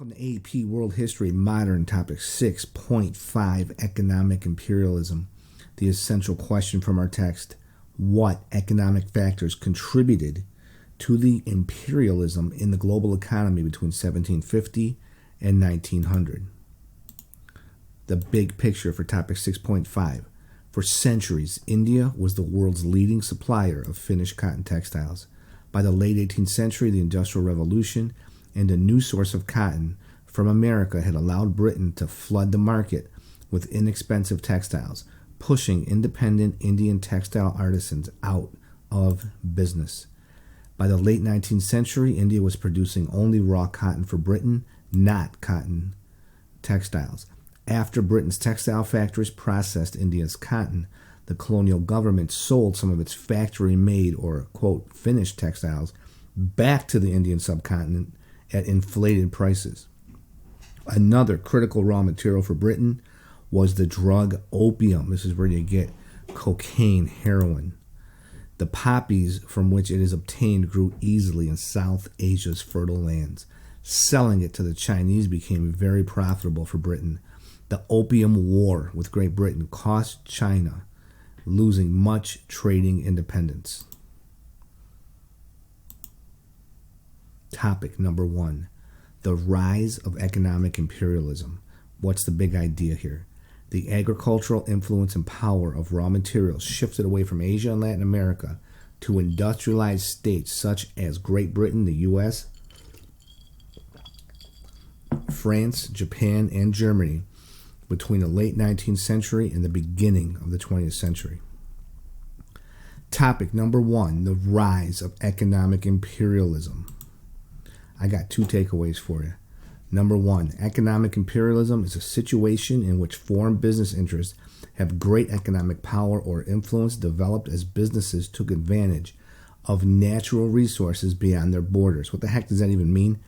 Welcome to AP World History Modern Topic 6.5 Economic Imperialism. The essential question from our text: what economic factors contributed to the imperialism in the global economy between 1750 and 1900? The big picture for Topic 6.5. For centuries, India was the world's leading supplier of finished cotton textiles. By the late 18th century, the Industrial Revolution and a new source of cotton from America had allowed Britain to flood the market with inexpensive textiles, pushing independent Indian textile artisans out of business. By the late 19th century, India was producing only raw cotton for Britain, not cotton textiles. After Britain's textile factories processed India's cotton, the colonial government sold some of its factory-made or, quote, finished textiles back to the Indian subcontinent at inflated prices. Another critical raw material for Britain was the drug opium. This is where you get cocaine, heroin. The poppies from which it is obtained grew easily in South Asia's fertile lands. Selling it to the Chinese became very profitable for Britain. The Opium War with Great Britain cost China losing much trading independence. Topic number 1, the rise of economic imperialism. What's the big idea here? The agricultural influence and power of raw materials shifted away from Asia and Latin America to industrialized states such as Great Britain, the U.S., France, Japan, and Germany between the late 19th century and the beginning of the 20th century. Topic number 1, the rise of economic imperialism. I got 2 takeaways for you. Number 1, economic imperialism is a situation in which foreign business interests have great economic power or influence developed as businesses took advantage of natural resources beyond their borders. What the heck does that even mean?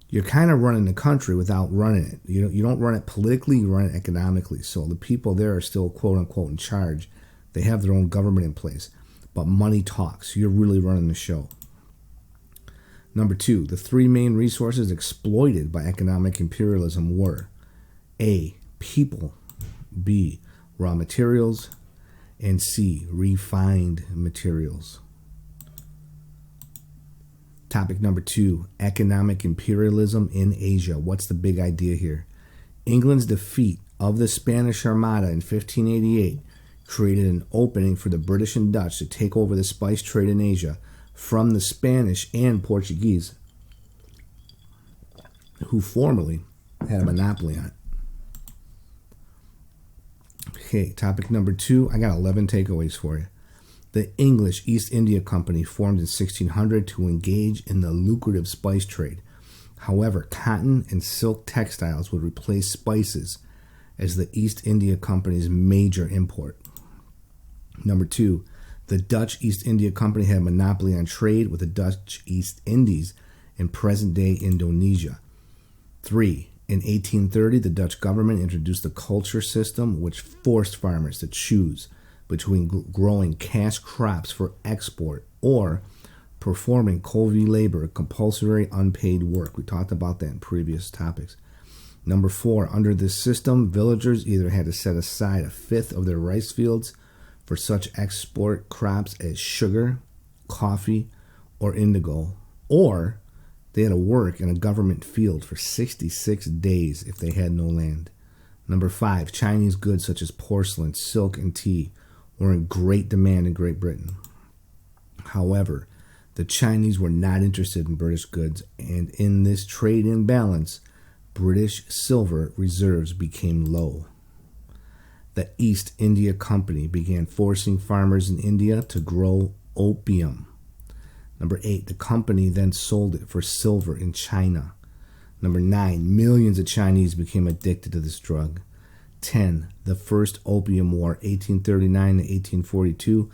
You're kind of running the country without running it. You don't run it politically, you run it economically. So the people there are still quote unquote in charge. They have their own government in place. But money talks. You're really running the show. Number 2, the 3 main resources exploited by economic imperialism were A, people, B, raw materials, and C, refined materials. Topic number 2, economic imperialism in Asia. What's the big idea here? England's defeat of the Spanish Armada in 1588 created an opening for the British and Dutch to take over the spice trade in Asia from the Spanish and Portuguese, who formerly had a monopoly on it. Okay, topic number 2, I got 11 takeaways for you. The English East India Company formed in 1600 to engage in the lucrative spice trade. However, cotton and silk textiles would replace spices as the East India Company's major import. Number 2, the Dutch East India Company had a monopoly on trade with the Dutch East Indies in present-day Indonesia. 3, in 1830, the Dutch government introduced the culture system, which forced farmers to choose between growing cash crops for export or performing convict labor, compulsory unpaid work. We talked about that in previous topics. Number 4, under this system, villagers either had to set aside 1/5 of their rice fields for such export crops as sugar, coffee, or indigo, or they had to work in a government field for 66 days if they had no land. Number 5, Chinese goods such as porcelain, silk, and tea were in great demand in Great Britain. However, the Chinese were not interested in British goods, and in this trade imbalance, British silver reserves became low. The East India Company began forcing farmers in India to grow opium. Number 8, the company then sold it for silver in China. Number 9, millions of Chinese became addicted to this drug. 10, the First Opium War, 1839 to 1842,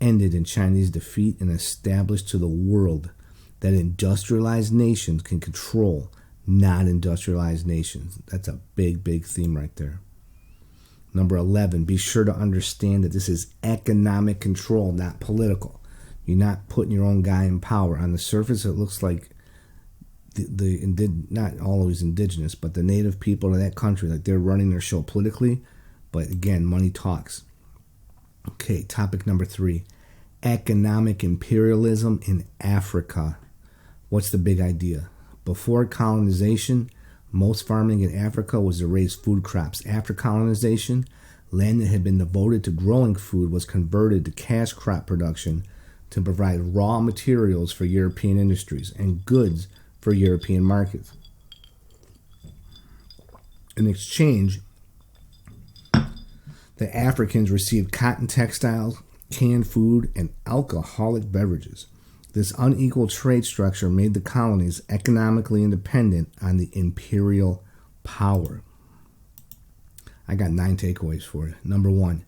ended in Chinese defeat and established to the world that industrialized nations can control non-industrialized nations. That's a big, big theme right there. Number 11, be sure to understand that this is economic control, not political. You're not putting your own guy in power. On the surface, it looks like not always indigenous, but the native people of that country, like they're running their show politically. But again, money talks. Okay, topic number 3, economic imperialism in Africa. What's the big idea? Before colonization, most farming in Africa was to raise food crops. After colonization, land that had been devoted to growing food was converted to cash crop production to provide raw materials for European industries and goods for European markets. In exchange, the Africans received cotton textiles, canned food, and alcoholic beverages. This unequal trade structure made the colonies economically independent on the imperial power. I got 9 takeaways for you. Number 1,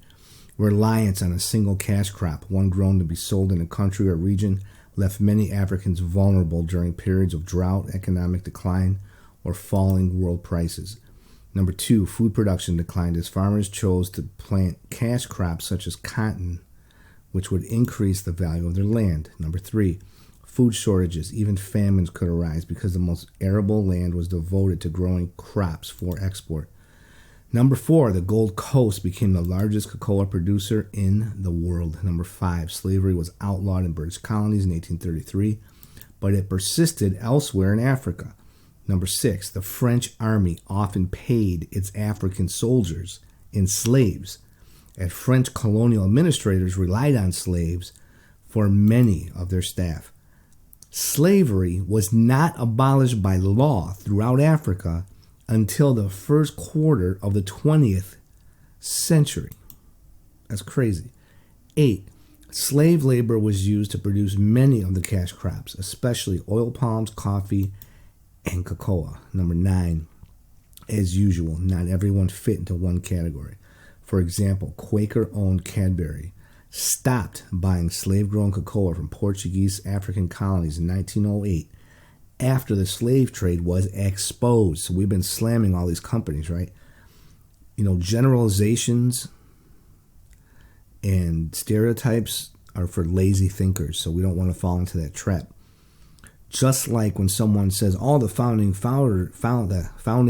reliance on a single cash crop, one grown to be sold in a country or region, left many Africans vulnerable during periods of drought, economic decline, or falling world prices. Number 2, food production declined as farmers chose to plant cash crops such as cotton, which would increase the value of their land. Number 3, food shortages, even famines could arise because the most arable land was devoted to growing crops for export. Number 4, the Gold Coast became the largest cocoa producer in the world. Number 5, slavery was outlawed in British colonies in 1833, but it persisted elsewhere in Africa. Number 6, the French army often paid its African soldiers in slaves, as French colonial administrators relied on slaves for many of their staff. Slavery was not abolished by law throughout Africa until the first quarter of the 20th century. That's crazy. 8, slave labor was used to produce many of the cash crops, especially oil palms, coffee, and cocoa. Number 9, as usual, not everyone fit into one category. For example, Quaker-owned Cadbury stopped buying slave-grown cocoa from Portuguese African colonies in 1908 after the slave trade was exposed. So we've been slamming all these companies, right? You know, generalizations and stereotypes are for lazy thinkers, so we don't want to fall into that trap. Just like when someone says all the founding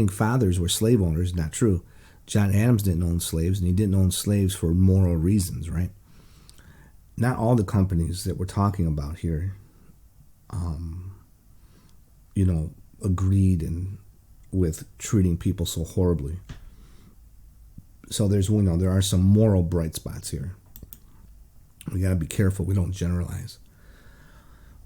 fathers were slave owners, not true. John Adams didn't own slaves, and he didn't own slaves for moral reasons, right? Not all the companies that we're talking about here, agreed with treating people so horribly. So there are some moral bright spots here. We got to be careful we don't generalize.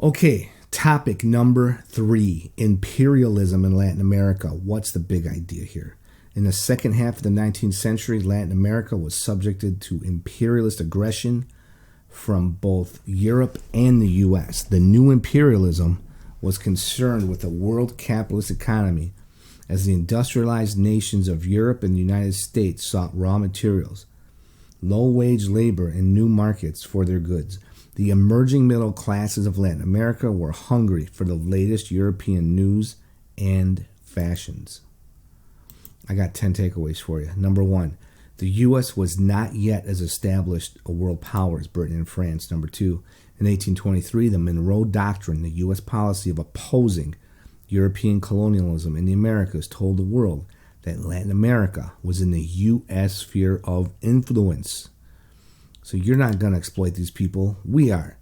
Okay, topic number 3, imperialism in Latin America. What's the big idea here? In the second half of the 19th century, Latin America was subjected to imperialist aggression from both Europe and the U.S. The new imperialism was concerned with the world capitalist economy as the industrialized nations of Europe and the United States sought raw materials, low-wage labor, and new markets for their goods. The emerging middle classes of Latin America were hungry for the latest European news and fashions. I got 10 takeaways for you. Number 1, the U.S. was not yet as established a world power as Britain and France. Number 2, in 1823, the Monroe Doctrine, the U.S. policy of opposing European colonialism in the Americas, told the world that Latin America was in the U.S. sphere of influence. So you're not going to exploit these people. We are.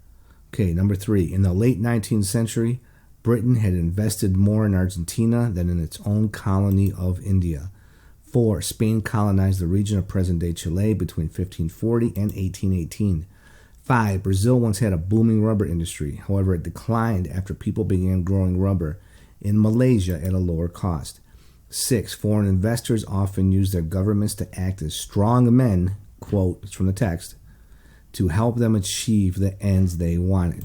Okay, number 3, in the late 19th century, Britain had invested more in Argentina than in its own colony of India. 4, Spain colonized the region of present-day Chile between 1540 and 1818. 5, Brazil once had a booming rubber industry. However, it declined after people began growing rubber in Malaysia at a lower cost. 6, foreign investors often used their governments to act as strong men, quote, it's from the text, to help them achieve the ends they wanted.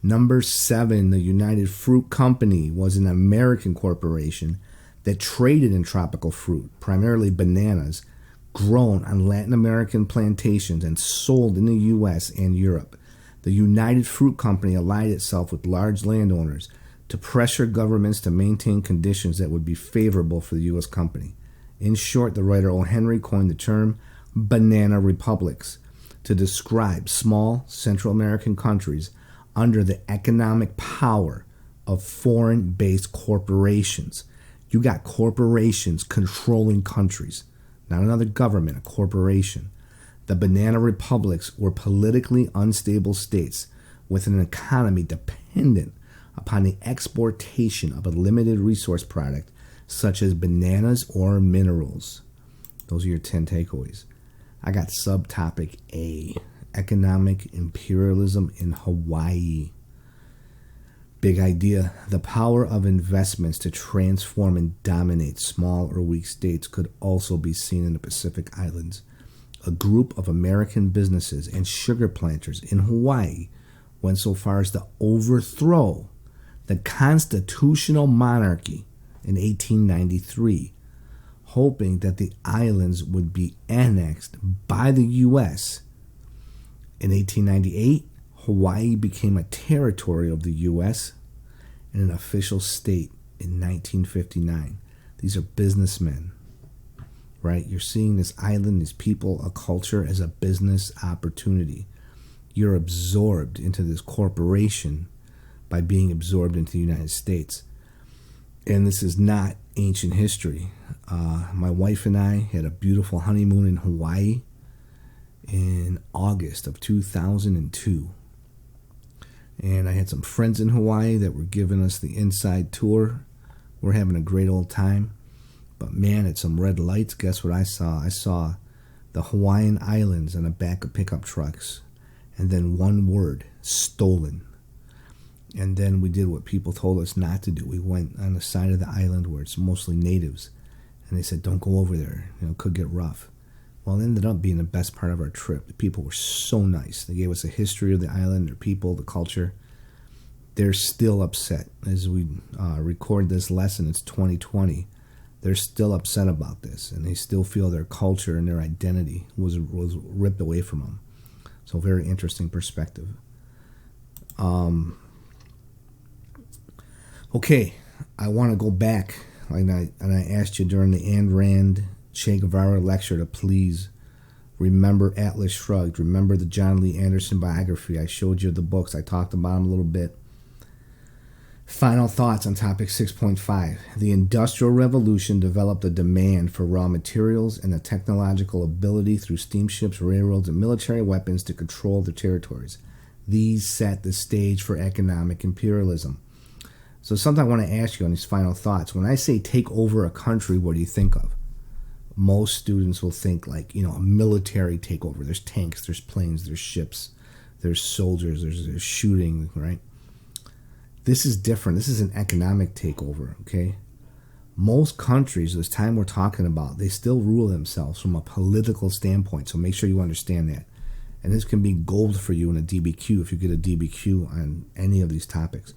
Number 7, the United Fruit Company was an American corporation that traded in tropical fruit, primarily bananas, grown on Latin American plantations and sold in the U.S. and Europe. The United Fruit Company allied itself with large landowners to pressure governments to maintain conditions that would be favorable for the U.S. company. In short, the writer O. Henry coined the term banana republics to describe small Central American countries under the economic power of foreign-based corporations. You got corporations controlling countries, not another government, a corporation. The banana republics were politically unstable states with an economy dependent upon the exportation of a limited resource product such as bananas or minerals. Those are your 10 takeaways. I got subtopic A, economic imperialism in Hawaii. Big idea. The power of investments to transform and dominate small or weak states could also be seen in the Pacific Islands. A group of American businesses and sugar planters in Hawaii went so far as to overthrow the constitutional monarchy in 1893, hoping that the islands would be annexed by the U.S. In 1898, Hawaii became a territory of the U.S. and an official state in 1959. These are businessmen, right? You're seeing this island, these people, a culture as a business opportunity. You're absorbed into this corporation by being absorbed into the United States. And this is not ancient history. My wife and I had a beautiful honeymoon in Hawaii in August of 2002. And I had some friends in Hawaii that were giving us the inside tour. We're having a great old time. But man, at some red lights, guess what I saw? I saw the Hawaiian Islands on the back of pickup trucks. And then one word, stolen. And then we did what people told us not to do. We went on the side of the island where it's mostly natives. And they said, don't go over there. It could get rough. Well, it ended up being the best part of our trip. The people were so nice. They gave us a history of the island, their people, the culture. They're still upset. As we record this lesson, it's 2020. They're still upset about this. And they still feel their culture and their identity was ripped away from them. So very interesting perspective. Okay, I want to go back. And I asked you during the Ayn Rand Che Guevara lecture to please remember Atlas Shrugged. Remember the John Lee Anderson biography. I showed you the books. I talked about them a little bit. Final thoughts on topic 6.5. The Industrial Revolution developed a demand for raw materials and the technological ability through steamships, railroads, and military weapons to control their territories. These set the stage for economic imperialism. So something I want to ask you on these final thoughts. When I say take over a country, what do you think of? Most students will think like, a military takeover. There's tanks, there's planes, there's ships, there's soldiers, there's shooting, right? This is different. This is an economic takeover, okay? Most countries, this time we're talking about, they still rule themselves from a political standpoint. So make sure you understand that. And this can be gold for you in a DBQ if you get a DBQ on any of these topics.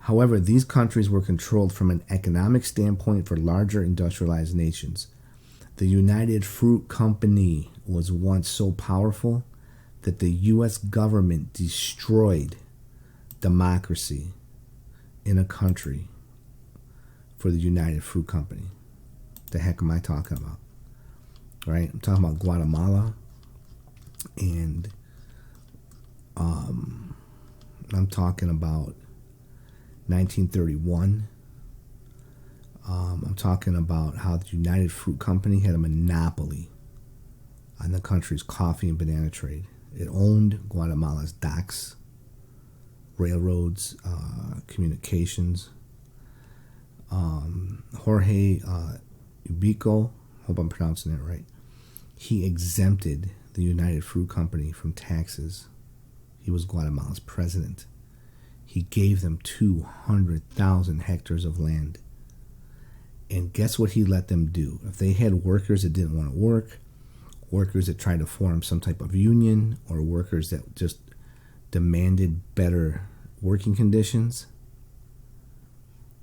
However, these countries were controlled from an economic standpoint for larger industrialized nations. The United Fruit Company was once so powerful that the U.S. government destroyed democracy in a country for the United Fruit Company. The heck am I talking about? Right? I'm talking about Guatemala, and I'm talking about 1931. I'm talking about how the United Fruit Company had a monopoly on the country's coffee and banana trade. It owned Guatemala's docks, railroads, communications. Jorge Ubico, hope I'm pronouncing that right, he exempted the United Fruit Company from taxes. He was Guatemala's president. He gave them 200,000 hectares of land. And guess what he let them do? If they had workers that didn't want to work, workers that tried to form some type of union, or workers that just demanded better working conditions,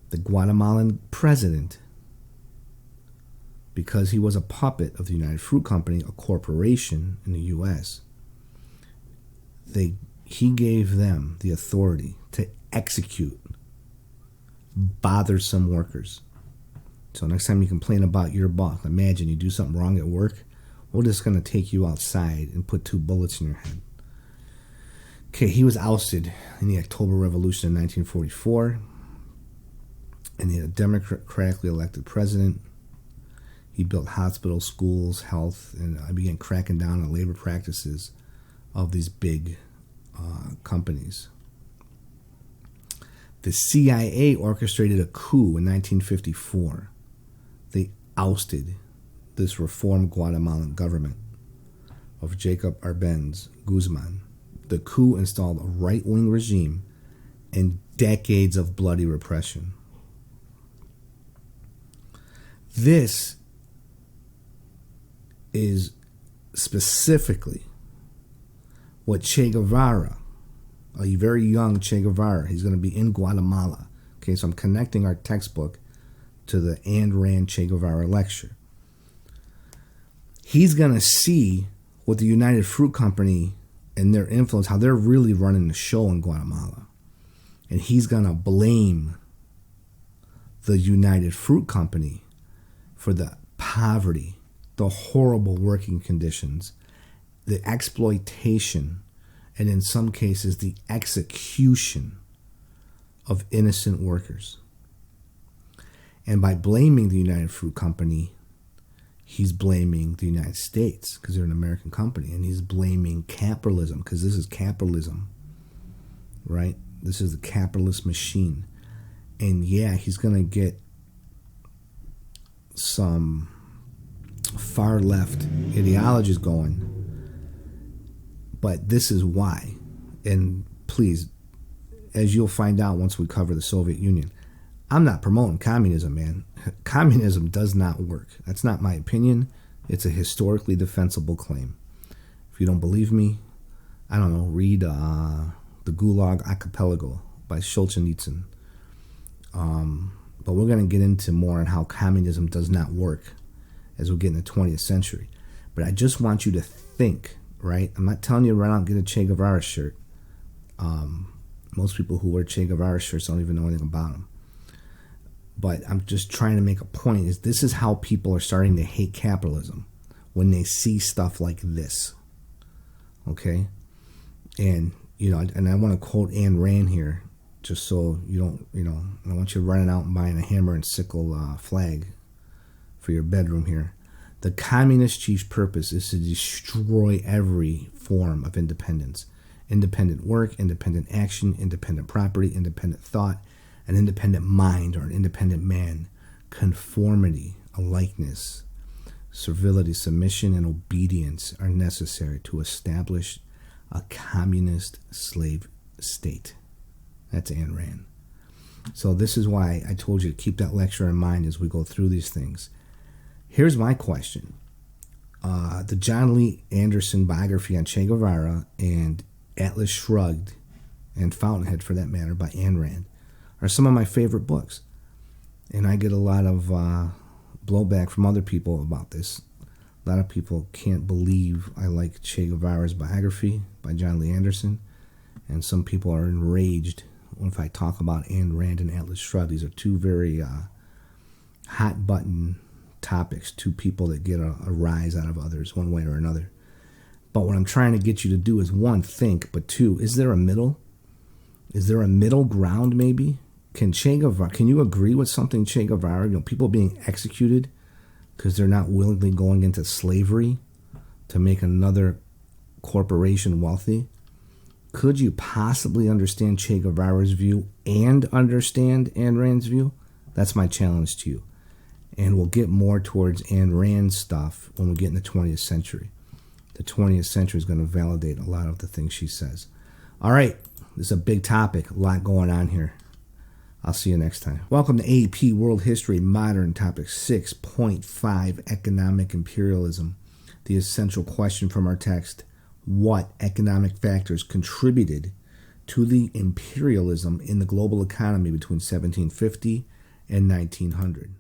the Guatemalan president, because he was a puppet of the United Fruit Company, a corporation in the U.S., he gave them the authority to execute bothersome workers. So next time you complain about your boss, imagine you do something wrong at work, we're just going to take you outside and put 2 bullets in your head. Okay, he was ousted in the October Revolution in 1944. and he had a democratically elected president. He built hospitals, schools, health, and I began cracking down on labor practices of these big companies. The CIA orchestrated a coup in 1954. They ousted this reformed Guatemalan government of Jacob Arbenz Guzman. The coup installed a right-wing regime and decades of bloody repression. This is specifically what Che Guevara, a very young Che Guevara, he's going to be in Guatemala. Okay, so I'm connecting our textbook to the Ayn Rand Che Guevara lecture. He's going to see what the United Fruit Company and their influence, how they're really running the show in Guatemala. And he's going to blame the United Fruit Company for the poverty, the horrible working conditions, the exploitation, and in some cases, the execution of innocent workers. And by blaming the United Fruit Company, he's blaming the United States because they're an American company. And he's blaming capitalism because this is capitalism, right? This is the capitalist machine. And yeah, he's going to get some far left ideologies going. But this is why. And please, as you'll find out once we cover the Soviet Union, I'm not promoting communism, man. Communism does not work. That's not my opinion. It's a historically defensible claim. If you don't believe me, I don't know, read The Gulag Archipelago by Solzhenitsyn. But we're going to get into more on how communism does not work as we get in the 20th century. But I just want you to think, right? I'm not telling you to run out and get a Che Guevara shirt. Most people who wear Che Guevara shirts don't even know anything about them. But I'm just trying to make a point, is this is how people are starting to hate capitalism when they see stuff like this. Okay? And, you know, and I want to quote Ayn Rand here, just so you don't, you know, I don't want you running out and buying a hammer and sickle flag for your bedroom here. The communist chief's purpose is to destroy every form of independence. Independent work, independent action, independent property, independent thought, an independent mind or an independent man, conformity, a likeness, servility, submission, and obedience are necessary to establish a communist slave state. That's Ayn Rand. So this is why I told you to keep that lecture in mind as we go through these things. Here's my question. The John Lee Anderson biography on Che Guevara and Atlas Shrugged, and Fountainhead for that matter, by Ayn Rand, are some of my favorite books. And I get a lot of blowback from other people about this. A lot of people can't believe I like Che Guevara's biography by John Lee Anderson. And some people are enraged if I talk about Ayn Rand and Atlas Shrugged. These are two very hot button topics, two people that get a rise out of others one way or another. But what I'm trying to get you to do is, one, think, but two, is there a middle? Is there a middle ground maybe? Can you agree with something Che Guevara, you know, people being executed because they're not willingly going into slavery to make another corporation wealthy? Could you possibly understand Che Guevara's view and understand Ayn Rand's view? That's my challenge to you. And we'll get more towards Ayn Rand's stuff when we get in the 20th century. The 20th century is going to validate a lot of the things she says. All right, this is a big topic, a lot going on here. I'll see you next time. Welcome to AP World History Modern, Topic 6.5, Economic Imperialism. The essential question from our text: what economic factors contributed to the imperialism in the global economy between 1750 and 1900?